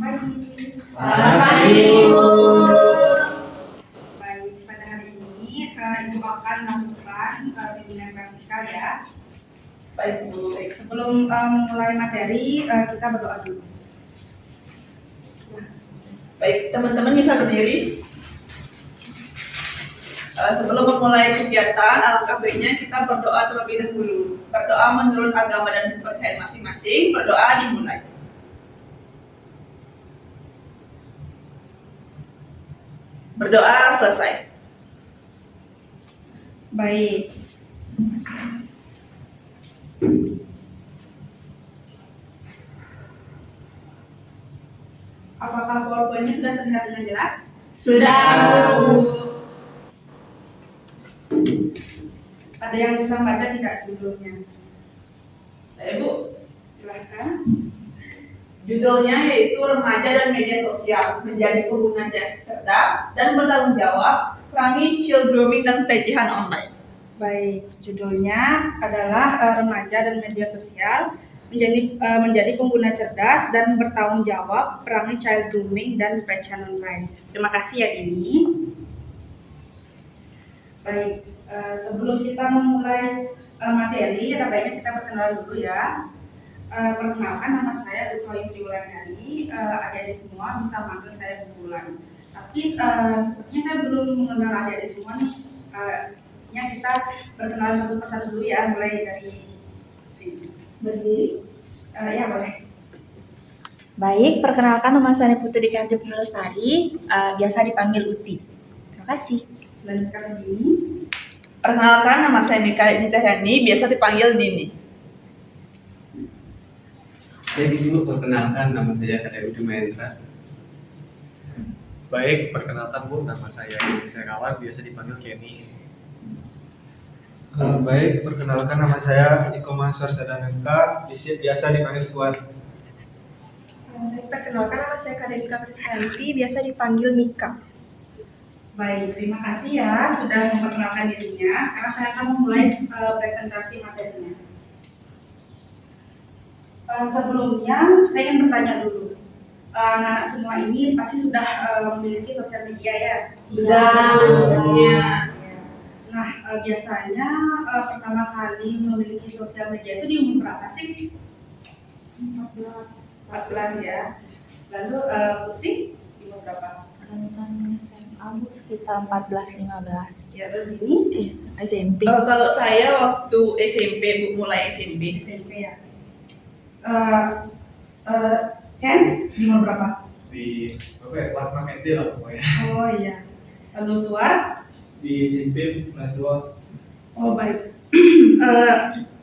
pagi. Selamat pagi, Bu. Baik, pada hari ini Ibu akan melakukan bimbingan klasikal ya. Baik, Bu. Baik, sebelum mulai materi, kita berdoa dulu. Baik, teman-teman bisa berdiri. Sebelum memulai kegiatan, alangkah baiknya kita berdoa terlebih dahulu. Berdoa menurut agama dan kepercayaan masing-masing. Berdoa dimulai. Berdoa selesai. Baik. Apakah PowerPoint-nya sudah terlihat dengan jelas? Sudah, Bu. Ada yang bisa membaca tidak judulnya? Saya, Bu. Silahkan. Judulnya yaitu Remaja dan Media Sosial, menjadi pengguna cerdas dan bertanggung jawab, perangi child grooming dan pelecehan online. Baik, judulnya adalah Remaja dan Media Sosial menjadi pengguna cerdas dan bertanggung jawab, perangi child grooming dan pelecehan online. Terima kasih ya Dini. Baik, sebelum kita memulai materi, ada baiknya kita berkenalan dulu ya. Perkenalkan, nama saya Dutoy Sri Wulandari. Adik-adik semua bisa manggil saya Bu Wulan. Tapi sepertinya saya belum mengenal adik-adik semua nih. Sepertinya kita berkenalan satu persatu dulu ya, mulai dari sini. Berdiri? Ya boleh. Baik, perkenalkan nama saya Putri Kanjeng Lestari, biasa dipanggil Uti. Terima kasih. Selanjutnya Dini. Perkenalkan, nama saya Mika Dini Cahyani, biasa dipanggil Dini. Baik, Ibu, perkenalkan nama saya Kadek Udi Mahendra. Baik, perkenalkan Bu, nama saya Denny Serawan, biasa dipanggil Kenny. Baik, perkenalkan nama saya Iko Mahswar Sadanengka, biasa dipanggil Suar. Perkenalkan nama saya Kadek Priskanti, biasa dipanggil Mika. Baik, terima kasih ya sudah memperkenalkan dirinya. Sekarang saya akan memulai presentasi materinya. Sebelumnya saya ingin bertanya dulu. Anak-anak semua ini pasti sudah memiliki sosial media ya? Sudah. Nah, biasanya pertama kali memiliki sosial media itu di umur berapa sih? 14 ya. Lalu Putri di umur berapa? Aku sekitar 14-15. Ya, lalu ini SMP. Kalau saya waktu SMP, Bu, mulai SMP. SMP ya. Ken di umur berapa? Di kelas 6 SD lah pokoknya. Oh iya. Lalu Suar? Di SMP kelas 2. Oh baik.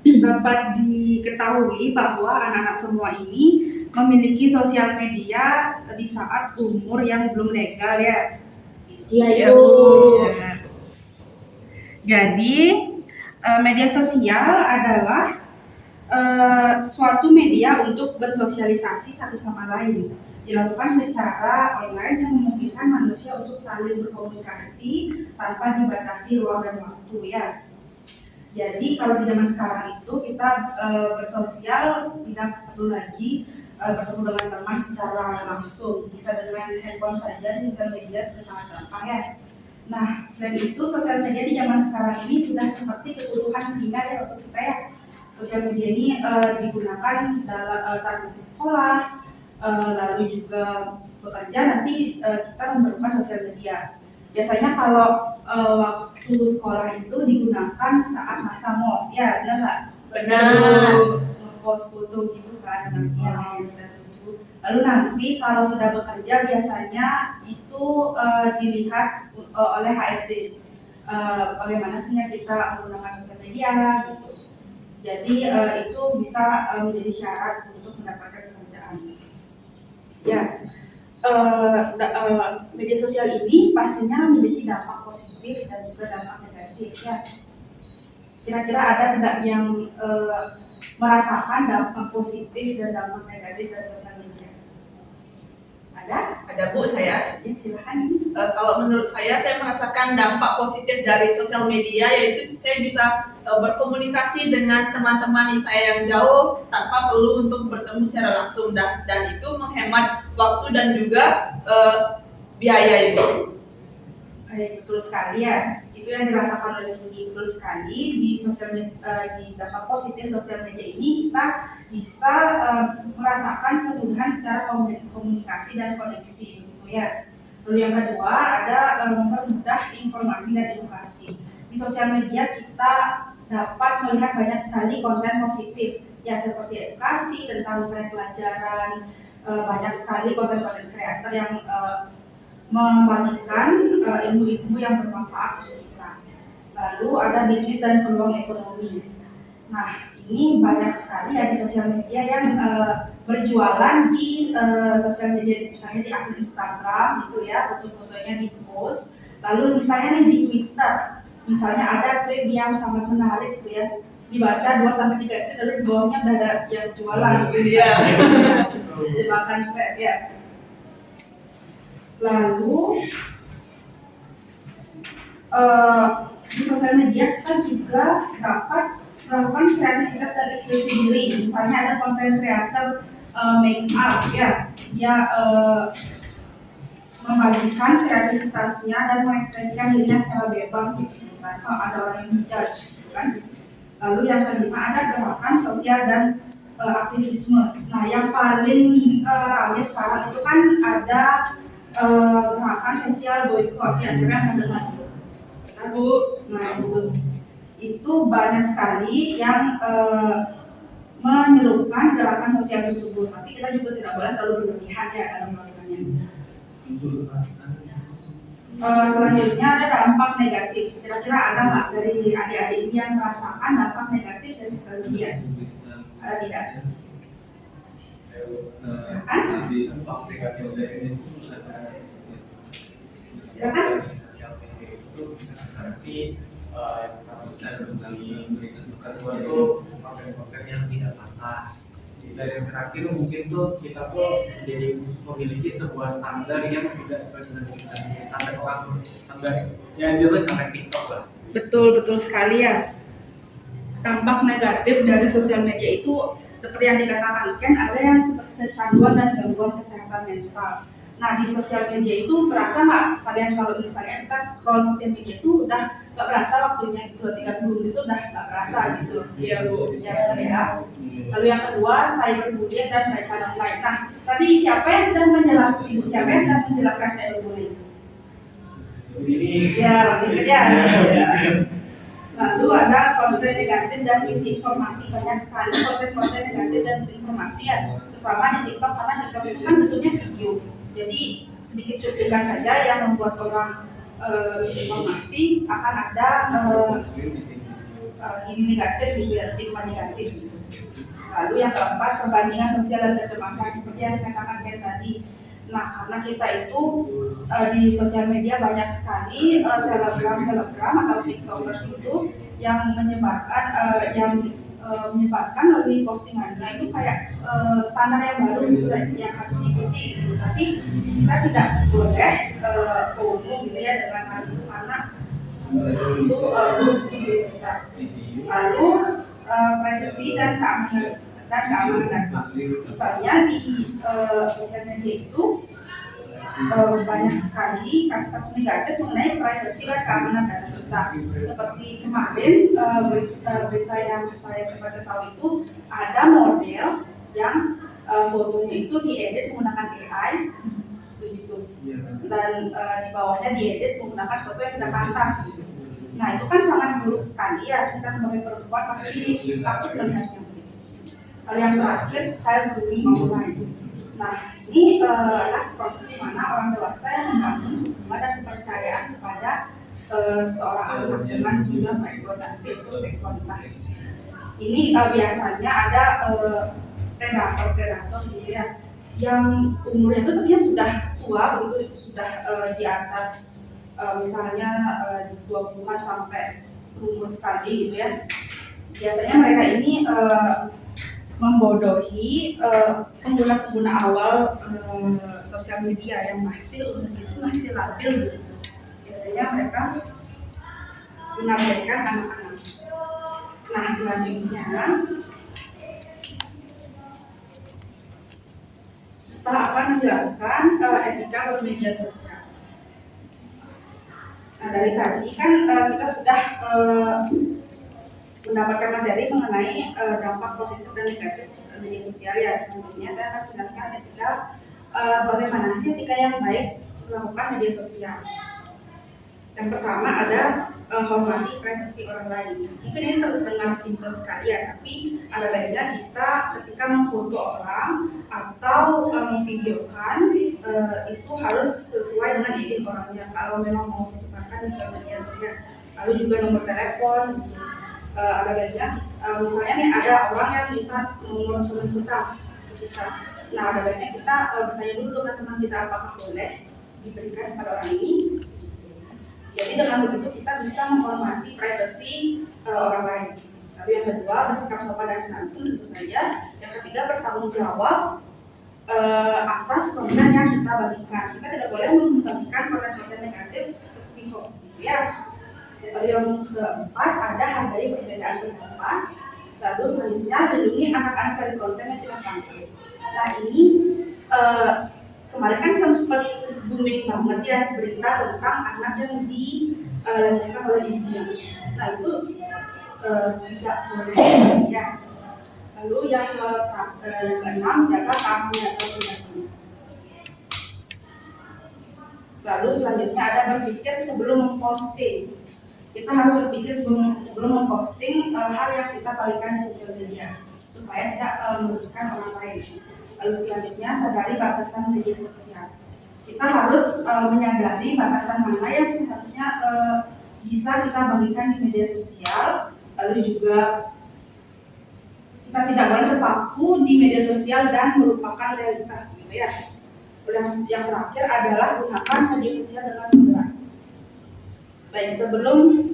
Dapat diketahui bahwa anak-anak semua ini memiliki sosial media di saat umur yang belum legal ya. Iya, Bu. Ya. Jadi media sosial adalah suatu media untuk bersosialisasi satu sama lain, dilakukan secara online yang memungkinkan manusia untuk saling berkomunikasi tanpa dibatasi ruang dan waktu ya. Jadi kalau di zaman sekarang itu kita bersosial tidak perlu lagi bertemu dengan teman secara langsung, bisa dengan handphone saja, sosial media sudah sangat gampang ya. Nah, selain itu sosial media di zaman sekarang ini sudah seperti kebutuhan primer ya untuk kita ya. Sosial media ini digunakan saat masih sekolah, lalu juga bekerja, nanti kita memerlukan sosial media. Biasanya kalau waktu sekolah itu digunakan saat masa MOS ya, benar nggak? Benar. Ngepost foto gitu kan, lalu nanti kalau sudah bekerja biasanya itu dilihat oleh HRD bagaimana sebenarnya kita menggunakan sosial media gitu. Jadi itu bisa menjadi syarat untuk mendapatkan pekerjaan. Ya, media sosial ini pastinya memiliki dampak positif dan juga dampak negatif ya. Kira-kira ada tidak yang merasakan dampak positif dan dampak negatif dari sosial media? Ada Bu saya. Ya, silakan. Kalau menurut saya merasakan dampak positif dari sosial media, yaitu saya bisa berkomunikasi dengan teman-teman saya yang jauh tanpa perlu untuk bertemu secara langsung, dan itu menghemat waktu dan juga biaya Ibu. Betul sekali ya, itu yang dirasakan oleh Nindi. Betul sekali, di dampak positif sosial media ini kita bisa merasakan kemudahan secara komunikasi dan koneksi gitu ya. Lalu yang kedua ada mempermudah informasi dan edukasi. Di sosial media kita dapat melihat banyak sekali konten positif ya, seperti edukasi tentang misalnya pelajaran, banyak sekali konten-konten kreator yang membagikan ilmu-ilmu yang bermanfaat untuk kita. Lalu ada bisnis dan peluang ekonomi. Nah, ini banyak sekali ya di sosial media yang berjualan di sosial media, misalnya di akun Instagram gitu ya, foto-fotonya di post. Lalu misalnya nih di Twitter, misalnya ada thread yang sangat menarik gitu ya, dibaca 2-3 thread, lalu di bawahnya udah ada yang jualan gitu Iya. jebakan thread ya. Lalu di sosial media kita juga dapat melakukan kreativitas dan ekspresi diri. Misalnya ada konten kreator make up ya, dia membagikan kreativitasnya dan mengekspresikan dirinya secara bebas gitu. Tanpa ada orang yang menjudge gitu kan. Lalu yang kelima ada gerakan sosial dan aktivisme. Nah, yang paling ramai sekarang itu kan ada gerakan sosial boykot ya, saya kan dengar Bu. Nah, itu banyak sekali yang menyerukan gerakan sosial tersebut, tapi kita juga tidak boleh terlalu berlebihan ya dalam melakukannya. Selanjutnya ada dampak negatif. Kira-kira ada nggak dari adik-adik ini yang merasakan dampak negatif dari sosial media? Ada tidak? Dampak negatif dari sosial media itu bisa seperti kalau misalnya kedua itu konten-konten yang tidak pantas. Dan yang terakhir mungkin tuh kita pun jadi memiliki sebuah standar yang tidak sesuai dengan kita, standar orang, standar yang jelas standar TikTok lah. Betul sekali ya. Dampak negatif dari sosial media itu seperti yang dikatakan Ken, ada yang seperti kecanduan dan gangguan kesehatan mental. Nah, di sosial media itu berasa nggak kalian kalau misalnya kita scroll sosial media itu udah nggak berasa waktunya 2-3 menit itu udah nggak berasa gitu. Iya Bu. Ya. Lalu yang kedua cyberbullying dan pelecehan online. Nah, tadi siapa yang sudah menjelaskan, Ibu siapa yang sudah menjelaskan cyberbullying? Ini Ya, masih ingat ya. Lalu ada konten negatif dan misinformasi. Banyak sekali konten-konten negatif dan misinformasi ya, terutama di TikTok, karena TikTok itu kan bentuknya video. Jadi sedikit cuplikan saja yang membuat orang misinformasi, akan ada ini negatif gitu ya, stigma negatif gitu. Lalu yang keempat, perbandingan sosial dan kecemasan seperti yang dikatakan Ken tadi. Nah, karena kita itu di sosial media banyak sekali selebgram atau tiktokers itu yang menyebarkan melalui postingannya itu kayak standar yang baru gitu yang harus diikuti gitu. Tapi kita tidak boleh FOMO gitu ya dengan hal itu, karena itu kita. Lalu privasi dan keamanan data. Misalnya di sosial media itu banyak sekali kasus-kasus negatif mengenai privasi dan keamanan data kita. Seperti kemarin berita yang saya sempat tahu itu ada model yang fotonya itu diedit menggunakan AI begitu, dan di bawahnya diedit menggunakan foto yang tidak pantas. Nah, itu kan sangat buruk sekali ya, kita sebagai perempuan pasti takut melihatnya. Lalu yang terakhir, cyberbullying online. Nah, ini adalah proses di mana orang dewasa yang membangun hubungan dan kepercayaan kepada seorang anak dengan tujuan mengeksploitasi untuk seksualitas. Ini biasanya ada predator gitu ya, yang umurnya itu sebenarnya sudah tua begitu, sudah di atas misalnya 20-an sampai umur sekali gitu ya. Biasanya mereka ini membodohi pengguna-pengguna awal sosial media yang masih umurnya itu masih labil gitu. Biasanya mereka menargetkan anak-anak. Nah, selanjutnya kita akan menjelaskan etika bermedia sosial. Nah, dari tadi kan kita sudah mendapatkan materi mengenai dampak positif dan negatif media sosial ya. Selanjutnya saya akan menjelaskan etika bagaimana sih etika yang baik melakukan media sosial. Yang pertama ada hormati privasi orang lain. Mungkin ini terdengar simpel sekali ya, tapi ada baiknya kita ketika memfoto orang atau memvideokan itu harus sesuai dengan izin orangnya. Kalau memang mau disebarkan di media sosial, lalu juga nomor telepon. Gitu. Ada baiknya misalnya nih ada orang yang minta nomor telepon kita. Nah, ada baiknya kita bertanya dulu ke teman kita apakah boleh diberikan kepada orang ini. Jadi dengan begitu kita bisa menghormati privasi orang lain. Lalu yang kedua, bersikap sopan dan santun tentu saja. Yang ketiga, bertanggung jawab atas konten yang kita bagikan. Kita tidak boleh membagikan konten-konten negatif seperti hoax, ya. Lalu yang keempat, ada hargai perbedaan pendapat. Lalu selanjutnya, lindungi anak-anak dari konten yang tidak pantas. Nah, ini kemarin kan sempat booming banget ya berita tentang anak yang dilecehkan oleh ibunya. Nah, itu tidak boleh ya. Lalu yang keenam, jaga keamanan data pribadi. Lalu selanjutnya ada berpikir sebelum memposting. Kita harus berpikir sebelum memposting hal yang kita bagikan di sosial media supaya tidak merugikan orang lain. Lalu selanjutnya sadari batasan media sosial. Kita harus menyadari batasan mana yang seharusnya bisa kita bagikan di media sosial. Lalu juga kita tidak boleh terpaku di media sosial dan melupakan realitas, gitu ya. Yang terakhir adalah gunakan media sosial dengan benar. Baik, sebelum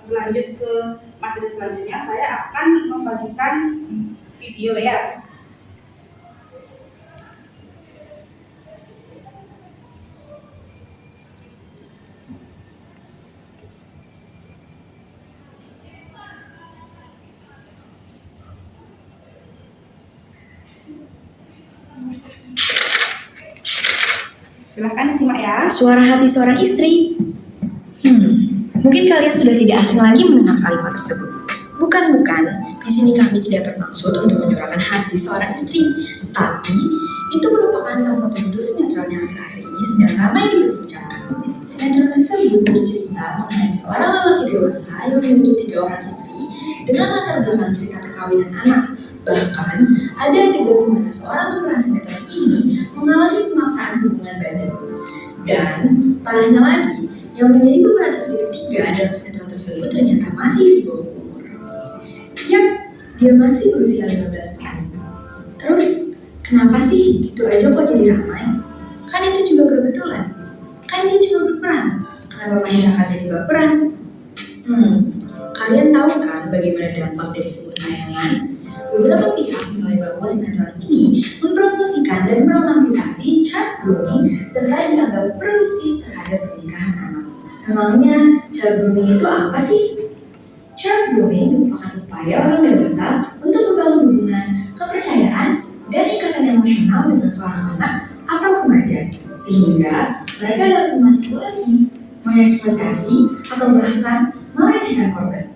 berlanjut ke materi selanjutnya, saya akan membagikan video ya. Silahkan disimak ya. Suara hati seorang istri. Mungkin kalian sudah tidak asing lagi mendengar kalimat tersebut. Bukan. Di sini kami tidak bermaksud untuk menyuarakan hati seorang istri, tapi itu merupakan salah satu judul sinetron yang akhir-akhir ini sedang ramai diperbincangkan. Sinetron tersebut bercerita mengenai seorang lelaki dewasa yang memiliki 3 orang istri dengan latar belakang cerita perkawinan anak. Bahkan ada adegan di mana seorang pemeran sinetron ini mengalami pemaksaan hubungan badan. Dan parahnya lagi, yang menjadi pemeran istri ketiga dalam sinetron tersebut ternyata masih di bawah umur. Yap, dia masih berusia 15 tahun. Terus, kenapa sih gitu aja kok jadi ramai? Kan itu juga kebetulan. Kan dia cuma berperan. Kenapa masyarakat jadi baperan? Kalian tahu kan bagaimana dampak dari sebuah tayangan? Beberapa pihak menilai bahwa sinetron ini mempromosikan dan meromantisasi child grooming serta dianggap permisi terhadap pernikahan anak. Emangnya child grooming itu apa sih? Child grooming merupakan upaya orang dewasa untuk membangun hubungan, kepercayaan, dan ikatan emosional dengan seorang anak atau remaja, sehingga mereka dapat memanipulasi, mengeksploitasi, atau bahkan melecehkan korban.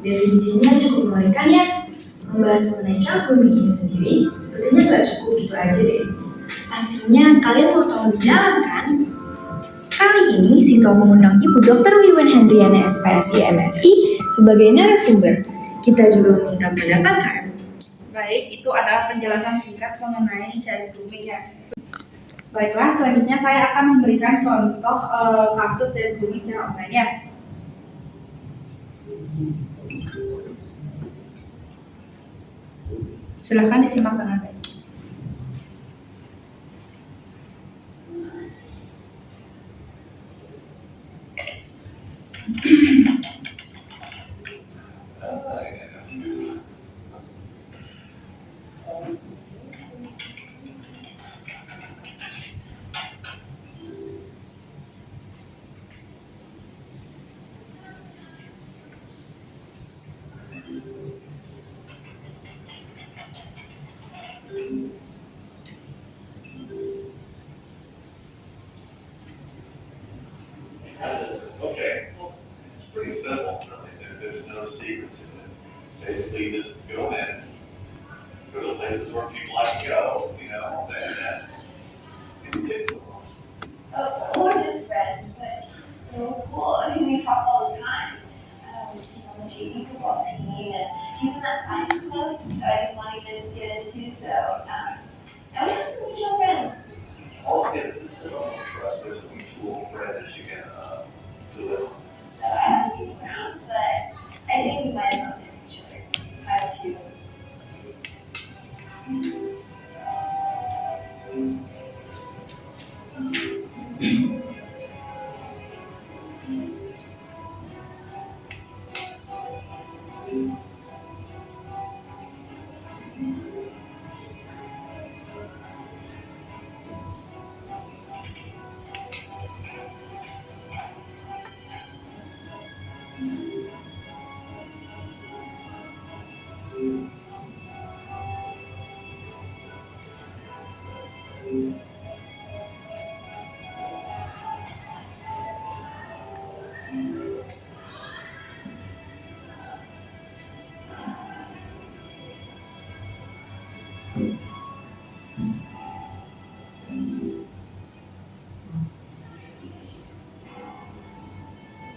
Definisinya cukup mengerikan ya. Membahas mengenai child grooming ini sendiri sepertinya nggak cukup gitu aja deh. Pastinya kalian mau tahu lebih dalam kan? Kali ini Sito mengundang Ibu Dr. Wiwen Hendriana SPSI MSI sebagai narasumber. Kita juga meminta pendapat kan? Baik, itu adalah penjelasan singkat mengenai child grooming ya. Baiklah, selanjutnya saya akan memberikan contoh kasus child grooming secara online ya. Silahkan disimak dengan baik. Okay, well, it's pretty simple, really. There's no secret to it. Basically, just go in, go to the places where people like to go, and get some. Oh, we're just friends, but he's so cool. I mean, we talk all the time. He's on the JV football team, and he's in that science club that I've been wanting to get into, so, and we have some mutual friends. All get it, this is all trust, there's a mutual friend that you can, do it. So I haven't seen him around, but I think we might have bumped into each other. I do.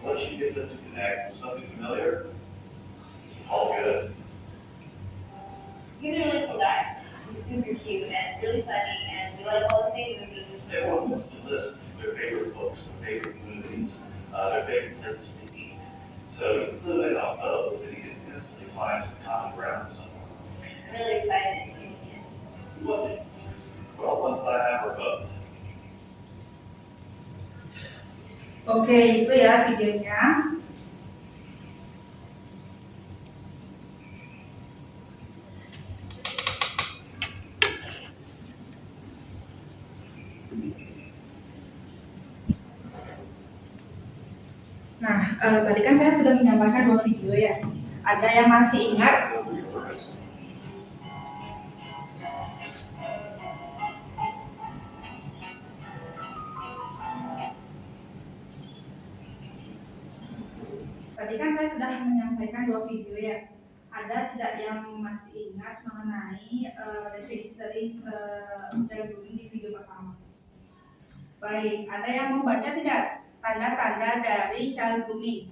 Once you get them to connect with something familiar, it's all good. He's a really cool guy. He's super cute and really funny, and we like all the same movies. Everyone wants to list their favorite books, their favorite movies, their favorite places to eat. So you include it on those, and you can instantly find some common ground with someone. I'm really excited to meet him. Well, once I have our vote. Oke, itu ya videonya. Nah, tadi kan saya sudah menyampaikan 2 video ya. Ada yang masih ingat? Tadi kan saya sudah menyampaikan 2 video ya. Ada tidak yang masih ingat mengenai definisi dari child grooming di video pertama? Baik, ada yang mau baca tidak tanda-tanda dari child grooming?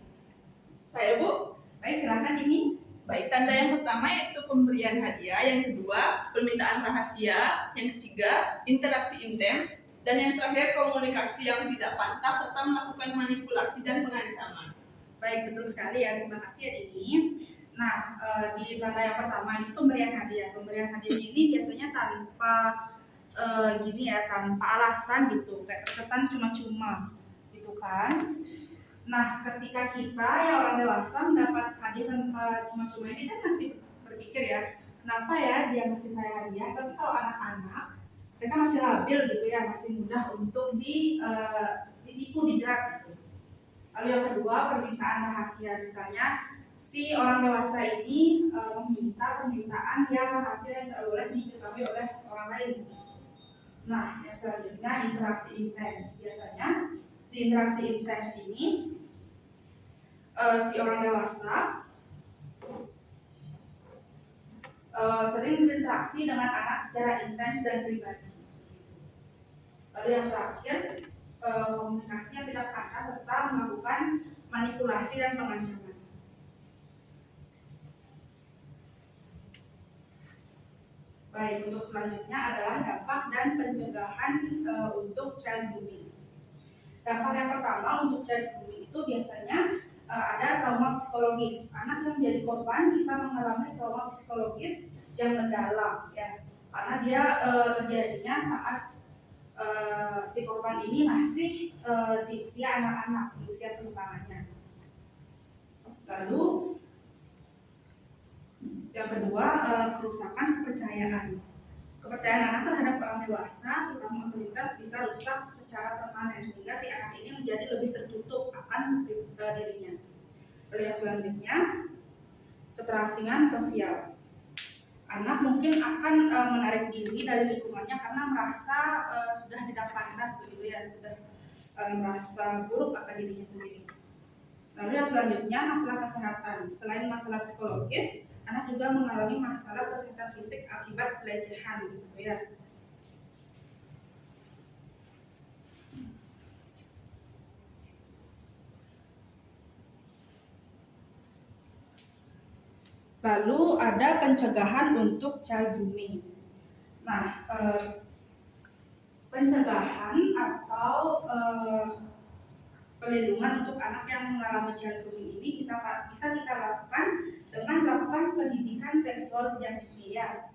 Saya, Bu. Baik, silakan Dini. Baik, tanda yang pertama yaitu pemberian hadiah, yang kedua permintaan rahasia, yang ketiga interaksi intens, dan yang terakhir komunikasi yang tidak pantas serta melakukan manipulasi dan pengancaman. Baik, betul sekali ya, terima kasih ya Dini. Nah, di tanda yang pertama itu pemberian hadiah. Pemberian hadiah ini biasanya tanpa gini ya, tanpa alasan gitu, kayak terkesan cuma-cuma gitu kan. Nah, ketika kita yang orang dewasa mendapat hadiah tanpa cuma-cuma ini kan masih berpikir ya, kenapa ya dia ngasih saya hadiah? Tapi kalau anak-anak, mereka masih labil gitu ya, masih mudah untuk ditipu, dijerat gitu. Lalu yang kedua, permintaan rahasia. Misalnya si orang dewasa ini meminta permintaan yang rahasia yang tidak boleh diketahui oleh orang lain. Nah, yang selanjutnya interaksi intens. Biasanya di interaksi intens ini si orang dewasa sering berinteraksi dengan anak secara intens dan pribadi. Lalu yang terakhir, komunikasi yang tidak pantas serta melakukan manipulasi dan pengancaman. Baik, untuk selanjutnya adalah dampak dan pencegahan untuk child grooming. Dampak yang pertama untuk child grooming itu biasanya ada trauma psikologis. Anak yang menjadi korban bisa mengalami trauma psikologis yang mendalam ya, karena dia terjadinya saat si korban ini masih di usia anak-anak, di usia perkembangannya. Lalu Yang kedua, kerusakan kepercayaan. Kepercayaan anak terhadap orang dewasa, terutama otoritas, bisa rusak secara permanen sehingga si anak ini menjadi lebih tertutup akan dirinya. Lalu yang selanjutnya, keterasingan sosial. Anak mungkin akan menarik diri dari lingkungannya karena merasa sudah tidak pantas begitu ya, sudah merasa buruk akan dirinya sendiri. Lalu yang selanjutnya, masalah kesehatan. Selain masalah psikologis, anak juga mengalami masalah kesehatan fisik akibat pelecehan gitu ya. Lalu ada pencegahan untuk child grooming. Nah, pencegahan atau pelindungan untuk anak yang mengalami child grooming ini bisa kita lakukan dengan melakukan pendidikan seksual sejak dini ya,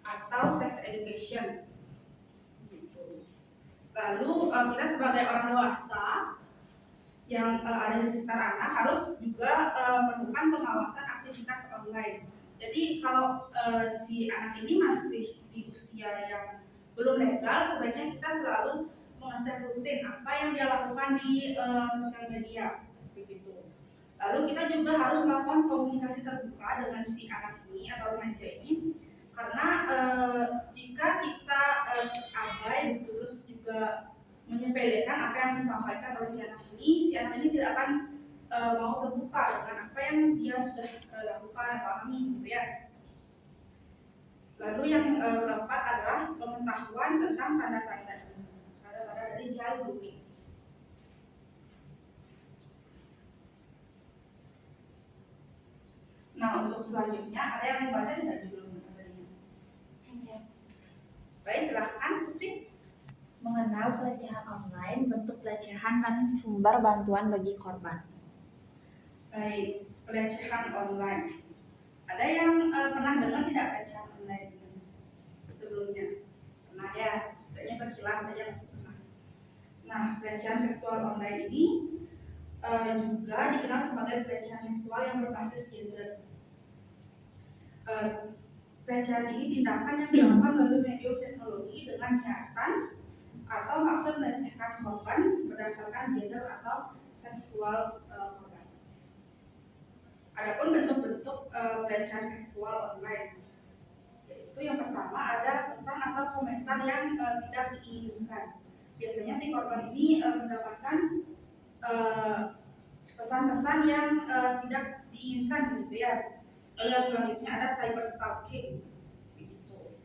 atau sex education. Gitu. Lalu kita sebagai orang dewasa yang ada di sekitar anak harus juga melakukan pengawasan aktivitas online. Jadi kalau si anak ini masih di usia yang belum legal, sebaiknya kita selalu mengecek rutin apa yang dia lakukan di sosial media, begitu. Lalu kita juga harus melakukan komunikasi terbuka dengan si anak ini atau remaja ini, karena jika kita abai terus juga menyepelekan apa yang disampaikan oleh si anak ini tidak akan mau terbuka dengan apa yang dia sudah lakukan atau alami gitu ya. Lalu yang keempat adalah pengetahuan tentang tanda-tanda dari child grooming. Nah, untuk selanjutnya ada yang membaca tidak judulnya tadi? Baik, silahkan Putri. Mengenal pelecehan online, bentuk pelecehan dan sumber bantuan bagi korban. Baik, pelecehan online. Ada yang pernah dengar tidak pelecehan online sebelumnya? Pernah ya, setidaknya sekilas saja masih pernah. Nah, pelecehan seksual online ini juga dikenal sebagai pelecehan seksual yang berbasis gender. Pelecehan ini tindakan yang dilakukan melalui medium teknologi dengan niatan atau maksud melecehkan korban berdasarkan gender atau seksual korban. Adapun bentuk-bentuk pelecehan seksual online, yaitu yang pertama ada pesan atau komentar yang tidak diinginkan. Biasanya si korban ini mendapatkan pesan-pesan yang tidak diinginkan gitu ya. Lalu yang selanjutnya ada cyber stalking, begitu.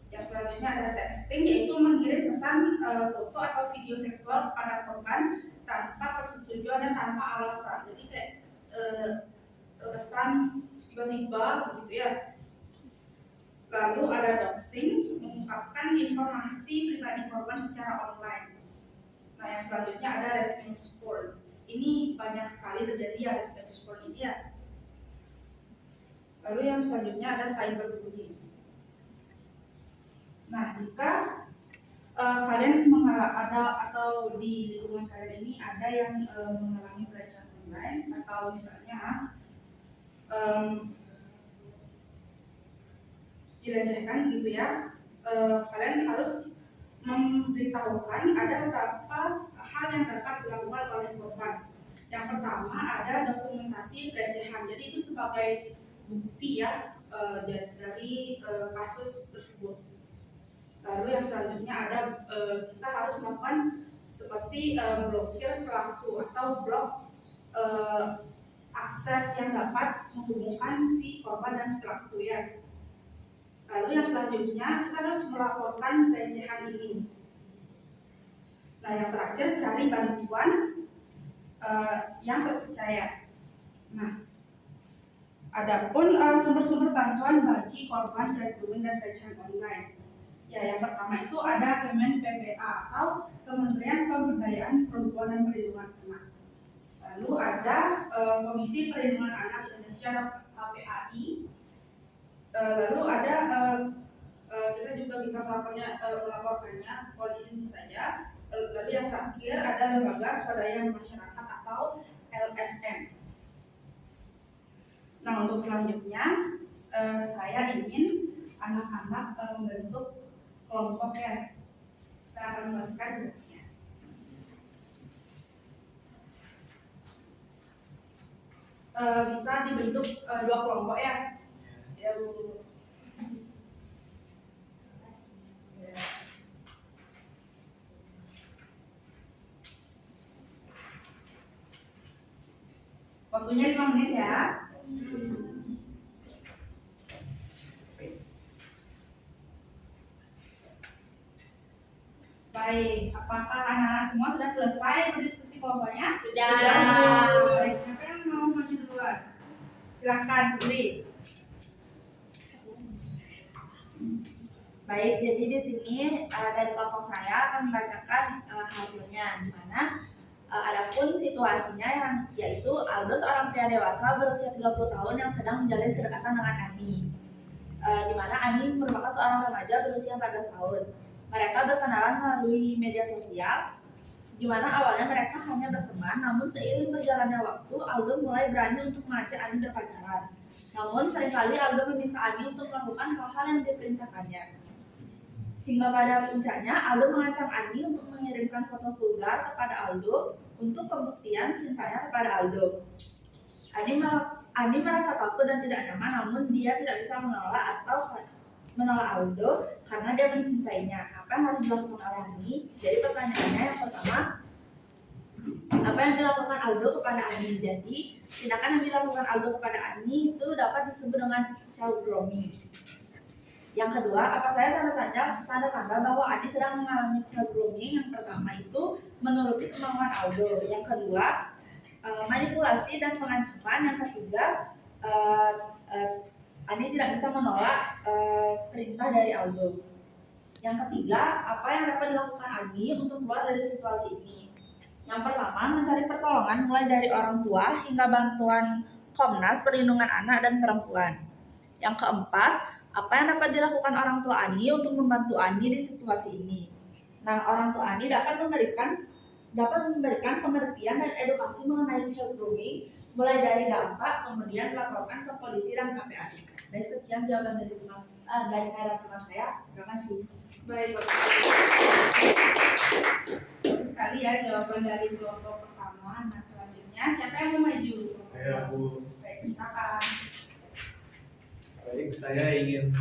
Yang selanjutnya ada sexting, yaitu mengirim pesan foto atau video seksual kepada korban tanpa persetujuan dan tanpa alasan. Jadi kayak terkesan tiba-tiba begitu ya. Lalu ada doxing, mengungkapkan informasi pribadi korban secara online. Nah, yang selanjutnya ada revenge porn. Ini banyak sekali terjadi ya revenge porn ini ya. Lalu yang selanjutnya ada cyberbullying. Nah, jika kalian ada atau di lingkungan kalian ini ada yang mengalami pelecehan online atau misalnya dilecehkan gitu ya, kalian harus memberitahukan ada beberapa hal yang dapat dilakukan oleh korban. Yang pertama ada dokumentasi pelecehan, jadi itu sebagai bukti ya dari kasus tersebut. Lalu yang selanjutnya ada kita harus melakukan seperti blokir pelaku atau blok akses yang dapat menghubungkan si korban dan pelaku ya. Lalu yang selanjutnya kita harus melaporkan pelecehan ini. Nah, yang terakhir cari bantuan yang terpercaya. Nah, adapun sumber-sumber bantuan bagi korban child grooming dan pelecehan online. Ya, yang pertama itu ada Kemen PPA atau Kementerian Pemberdayaan Perempuan dan Perlindungan Anak. Lalu ada Komisi Perlindungan Anak Indonesia KPAI. Lalu ada kita juga bisa melaporkannya polisi tentu saja. Lalu yang terakhir ada lembaga swadaya masyarakat atau LSM. Nah, untuk selanjutnya saya ingin anak-anak membentuk kelompok ya. Saya akan membagikan tugasnya. Bisa dibentuk 2 kelompok ya. Ya, Bu. Waktunya 5 menit ya. Baik, apakah anak-anak semua sudah selesai berdiskusi kelompoknya? Sudah. Baik, siapa yang mau maju duluan? Silahkan, Putri. Baik, jadi di sini dari kelompok saya akan membacakan hasilnya, di mana adapun situasinya yang yaitu Aldo seorang pria dewasa berusia 30 tahun yang sedang menjalin kedekatan dengan Ani. Di mana Ani merupakan seorang remaja berusia 14 tahun. Mereka berkenalan melalui media sosial, di mana awalnya mereka hanya berteman, namun seiring berjalannya waktu, Aldo mulai berani untuk mengajak Ani berpacaran. Namun seringkali Aldo meminta Ani untuk melakukan hal-hal yang diperintahkannya. Hingga pada puncaknya, Aldo mengancam Ani untuk mengirimkan foto vulgar kepada Aldo untuk pembuktian cintanya kepada Aldo. Ani merasa takut dan tidak nyaman, namun dia tidak bisa menolak Aldo karena dia mencintainya. Apa yang harus dilakukan oleh Ani? Jadi pertanyaannya yang pertama, apa yang dilakukan Aldo kepada Ani? Jadi tindakan yang dilakukan Aldo kepada Ani itu dapat disebut dengan child grooming. Yang kedua, apa saya tanda-tanda bahwa Ani sedang mengalami child grooming? Yang pertama itu menuruti kemauan Aldo. Yang kedua, manipulasi dan pengancaman. Yang ketiga, Ani tidak bisa menolak perintah dari Aldo. Yang ketiga, apa yang dapat dilakukan Ani untuk keluar dari situasi ini? Yang pertama, mencari pertolongan mulai dari orang tua hingga bantuan Komnas Perlindungan Anak dan Perempuan. Yang keempat, apa yang dapat dilakukan orang tua Ani untuk membantu Ani di situasi ini? Nah, orang tua Ani dapat memberikan pengertian dan edukasi mengenai child grooming, mulai dari dampak, kemudian melaporkan ke polisi dan KPAI. Baik, sekian jawaban dari saya dan teman saya. Terima kasih. Baik, Bapak. Bagus sekali ya jawaban dari kelompok pertama. Nah, selanjutnya siapa yang mau maju? Saya, Bu. Baik, silakan. Baik, saya ingin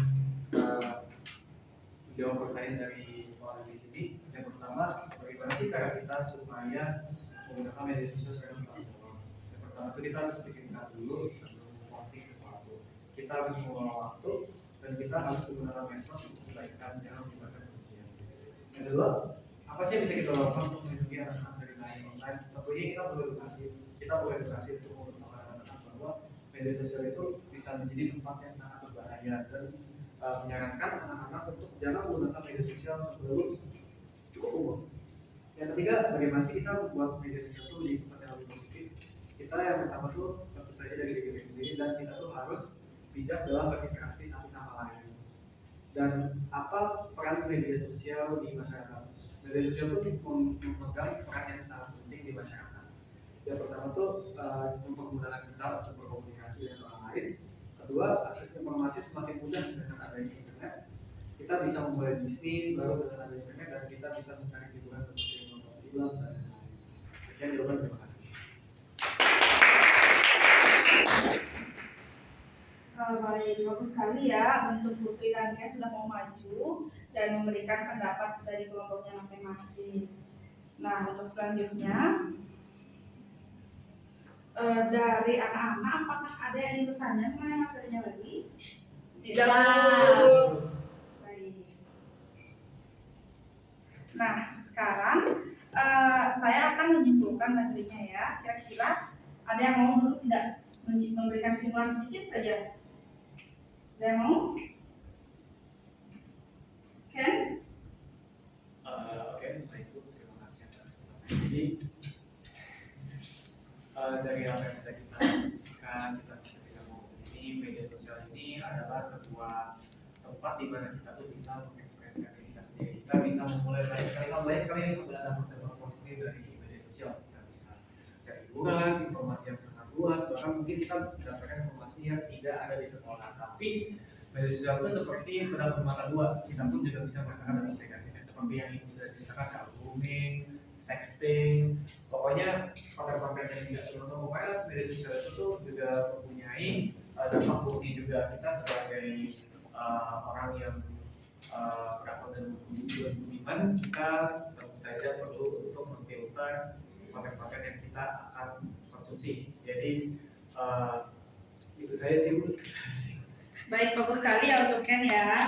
menjawab pertanyaan dari soal di sini. Yang pertama, bagaimana sih cara kita supaya menggunakan media sosial secara bertanggung jawab? Yang pertama itu kita harus pikirkan dulu sebelum posting sesuatu. Kita harus mengelola waktu dan kita harus menggunakan medsos untuk kebaikan, jangan melibatkan kebencian. Yang kedua, apa sih yang bisa kita lakukan untuk melindungi anak-anak dari bullying online? Tentunya kita perlu edukasi untuk menggunakan anak-anak bahwa media sosial itu bisa menjadi tempat yang sangat berbahaya dan menyarankan anak-anak untuk jangan menggunakan media sosial sebelum cukup umur. Yang ketiga, bagaimana sih kita membuat media sosial itu menjadi tempat yang lebih positif? Kita yang pertama tuh tentu saja dari diri sendiri dan kita tuh harus bijak dalam berinteraksi satu sama lain. Dan apa peran media sosial di masyarakat? Media sosial itu memegang peran yang sangat penting di masyarakat. Yang pertama tuh mempermudahkan kita untuk berkomunikasi dengan orang lain. Kedua, akses informasi semakin mudah dengan adanya internet. Kita bisa memulai bisnis baru dengan adanya internet dan kita bisa mencari hiburan seperti menonton film dan lain-lain. Sekian jawaban, terima kasih. Baik, bagus sekali ya untuk Putri dan Ken sudah mau maju dan memberikan pendapat dari kelompoknya masing-masing. Nah, untuk selanjutnya dari anak-anak, apakah ada yang ingin bertanya mengenai materinya lagi? Tidak. Baik. Nah, sekarang saya akan menyimpulkan materinya ya. Kira-kira ada yang mau dulu tidak memberikan simpulan sedikit saja? Ada yang mau? Ken? Oke, baik Bu, terima kasih atas kesempatan ini. Dari apa yang sudah kita diskusikan, kita tidak mau ini media sosial ini adalah sebuah tempat di mana kita tuh bisa mengekspresikan diri kita sendiri. Kita bisa memulai banyak sekali informasi dari media sosial. Kita bisa cari pengangguran, informasi yang sangat luas, bahkan mungkin kita mendapatkan informasi yang tidak ada di sekolah. Tapi media sosial itu seperti pedang bermata dua, kita pun juga bisa merasakan dampak negatifnya seperti yang ibu sudah ceritakan, child grooming, sexting, pokoknya konten-konten yang tidak senonoh. Pokoknya media sosial itu tuh juga mempunyai dampak buruknya juga. Kita sebagai orang yang berakal dan budiman, kita tentu saja perlu untuk memfilter konten-konten yang kita akan konsumsi. Jadi itu saya sih Bu. Baik, bagus sekali ya untuk Ken ya.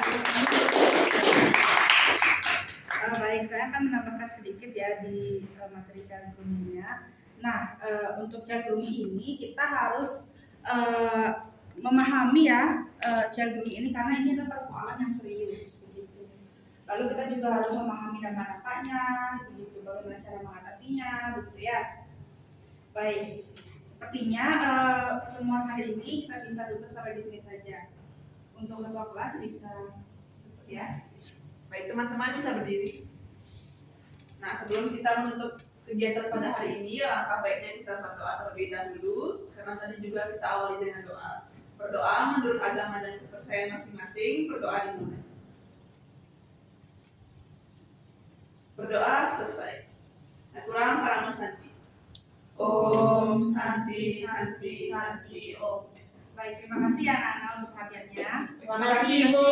Baik, saya akan menambahkan sedikit ya di materi child grooming-nya. Nah, untuk child grooming ini kita harus memahami ya child grooming ini karena ini adalah persoalan yang serius begitu. Lalu kita juga harus memahami dampak-dampaknya begitu, bagaimana cara mengatasinya begitu ya. Baik, sepertinya pertemuan hari ini kita bisa tutup sampai di sini saja. Untuk ketua kelas bisa tutup ya. Baik, teman-teman bisa berdiri. Nah, sebelum kita menutup kegiatan pada hari ini, langkah baiknya kita berdoa terlebih dahulu, karena tadi juga kita awali dengan doa. Berdoa menurut agama dan kepercayaan masing-masing, berdoa dimulai. Berdoa selesai. Aturang Parama Santi. Om Santi Santi Santi Om. Baik, terima kasih ya anak-anak untuk perhatiannya. Terima kasih, Bu.